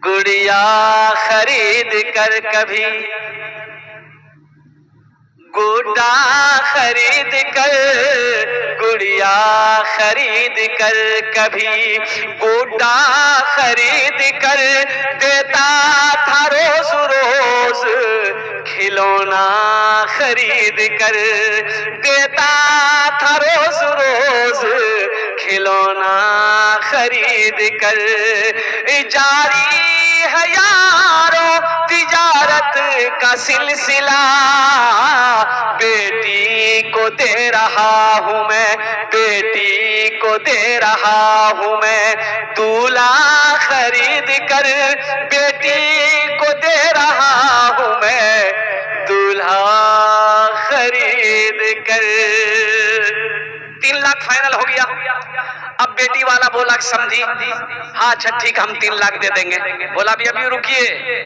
गुड़िया खरीद कर कभी, गुड्डा खरीद कर, गुड़िया खरीद कर कभी, गुड्डा खरीद कर देता था रोज रोज, खिलौना खरीद कर देता था रोज रोज, खिलौना खरीद कर। जारी है यारों तिजारत का सिलसिला, बेटी को दे रहा हूँ मैं, बेटी को दे रहा हूँ मैं, दूल्हा खरीद कर बेटी को दे रहा हूँ मैं, दूल्हा खरीद कर। 3 लाख फाइनल हो गया। अब बेटी वाला बोला समझी, हाँ अच्छा ठीक हम 3 लाख दे देंगे। बोला भी अभी रुकिए,